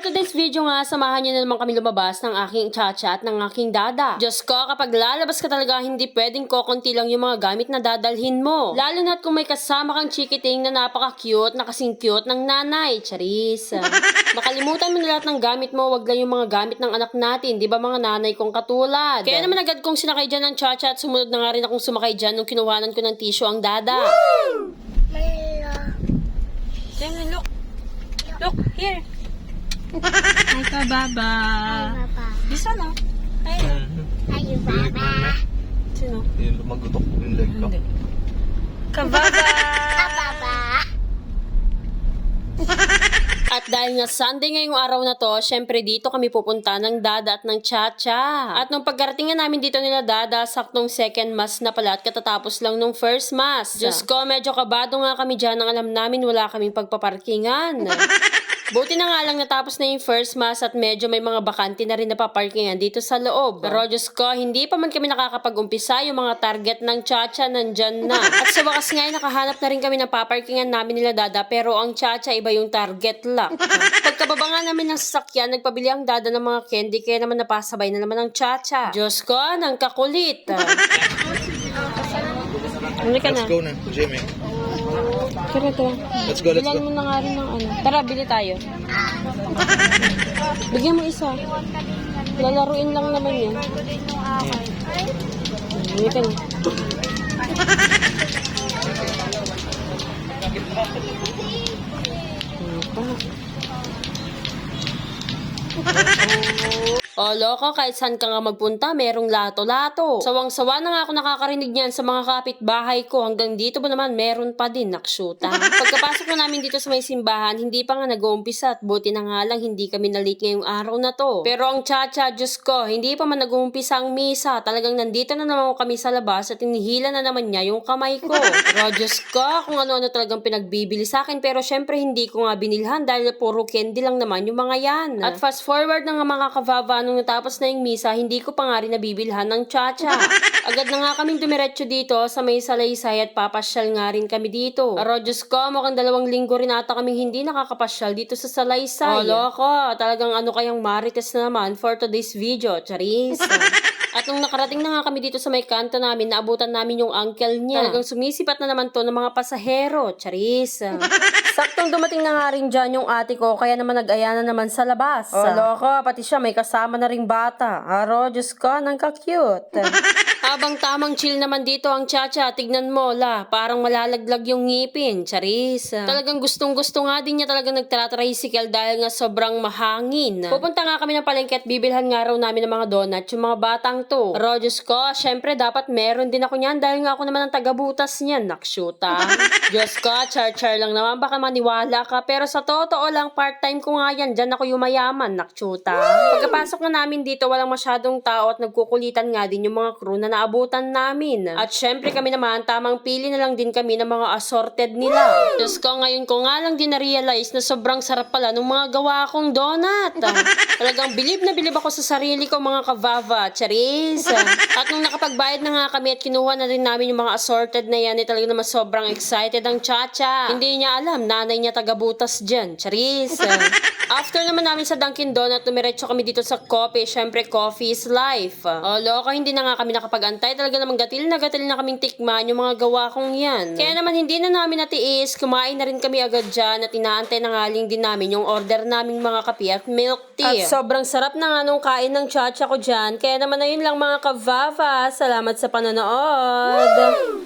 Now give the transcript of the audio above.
today's video nga, samahan niyo na naman kami lumabas ng aking chacha at ng aking dada. Diyos ko, kapag lalabas ka talaga, hindi pwedeng kokonti lang yung mga gamit na dadalhin mo. Lalo na't kung may kasama kang chikiting na napaka-cute, na kasing cute ng nanay. Charis. Makalimutan mo na lahat ng gamit mo, wag lang yung mga gamit ng anak natin. Di ba mga nanay kong katulad? Kaya naman agad kong sinakay dyan ng chacha at sumunod na nga rin akong sumakay dyan nung kinuhanan ko ng tissue ang dada. Woo! Look. Look, here. Hi ka, Baba. Hi, Baba. This one, oh. Hi. Hi, Baba. Sino? Yung lumagutok yung leg ko. Hindi. Kababa! Baba. At dahil nga Sunday ngayong araw na to, syempre dito kami pupunta ng dada at ng chacha. At nung pagkarating nga namin dito nila dada, saktong second mass na pala at katatapos lang nung first mass. Diyos ko, medyo kabado nga kami dyan nang alam namin wala kaming pagpaparkingan. Buti na nga lang natapos na yung first mass at medyo may mga bakante na rin na paparkingan dito sa loob. Pero Diyos ko, hindi pa man kami nakakapag-umpisa, yung mga target ng chacha nandyan na. At sa wakas nga, nakahanap na rin kami ng paparkingan namin nila dada, pero ang chacha iba yung target lang. Pagkababa nga namin ng sasakyan, nagpabili ang dada ng mga candy, kaya naman napasabay na naman ang chacha. Diyos ko, nang kakulit. Huli ka na. Let's go na, Jimmy. Tara, tara. Let's go, let's Bilan go. mo na nga rin ng ano. Tara, bili tayo. Bigyan mo isa. Lalaruin lang naman yan. Bili ka na. O loko, kahit saan ka nga magpunta, merong lato-lato. Sawang-sawa na nga ako nakakarinig niyan sa mga kapitbahay ko. Hanggang dito ba naman, meron pa din naksyuta. Pagkapasok na namin dito sa may simbahan, hindi pa nga nag-uumpisa at buti na nga lang hindi kami na-late ngayong araw na to. Pero ang chacha, Diyos ko, hindi pa man nag-uumpisa ang misa. Talagang nandito na naman kami sa labas at inihila na naman niya yung kamay ko. Pero Diyos ko, kung ano-ano talagang pinagbibili sa akin. Pero syempre hindi ko nga binilhan dahil puro candy lang naman yung mga yan. At fast forward na nga mga kavava, nung natapos na yung misa, hindi ko pa nga rin nabibilhan ng chacha. Agad na nga kaming dumiretso dito sa may salaysay at papasyal nga rin kami dito. Pero Diyos ko, mukhang 2 linggo rin ata kaming hindi nakakapasyal dito sa salaysay. O loko, talagang ano kayang marites na naman for today's video, charis. At nung nakarating na nga kami dito sa may kanto namin, naabutan namin yung uncle niya. Talagang sumisipat na naman to ng mga pasahero, charis. Saktong dumating na nga rin dyan yung ate ko, kaya naman nag-aya na naman sa labas. O loko, pati siya may kasama na ring bata. Aro, Diyos ko, nang ka-cute. Habang tamang chill naman dito ang chacha, tignan mo, parang malalaglag yung ngipin, charis. Talagang gustong-gusto nga din niya talagang nagtra-tricycle dahil nga sobrang mahangin. Pupunta nga kami ng palengke at bibilhan nga raw namin ng mga donut, yung mga batang to. Pero Diyos ko, syempre dapat meron din ako niyan dahil nga ako naman ang tagabutas niyan, nakshuta. Diyos ko, char-char lang naman, baka maniwala ka. Pero sa totoo lang, part-time ko nga yan, dyan ako yumayaman, nakshuta. Pagkapasok na namin dito, walang masyadong tao at nagkukulitan nga din yung mga crew na naabutan namin. At syempre kami naman, tamang pili na lang din kami ng mga assorted nila. Diyos ko, ngayon ko nga lang din na-realize na sobrang sarap pala ng mga gawa kong donut. Talagang bilib na bilib ako sa sarili ko mga kavava, charis. At nung nakapagbayad na nga kami at kinuha na rin namin yung mga assorted na yan, talagang naman sobrang excited ang chacha. Hindi niya alam, nanay niya tagabutas dyan, charis. After naman namin sa Dunkin Donut, tumiretso kami dito sa coffee. Syempre, coffee is life. O loko, hindi na nga kami nakapag-antay. Talaga naman gatil na kaming tikman yung mga gawa kong yan. Kaya naman hindi na namin natiis. Kumain na rin kami agad dyan at inaantay na nga din namin yung order naming mga kape at milk tea. At sobrang sarap na nga nung kain ng chacha ko dyan. Kaya naman ayun lang mga kavava. Salamat sa panonood.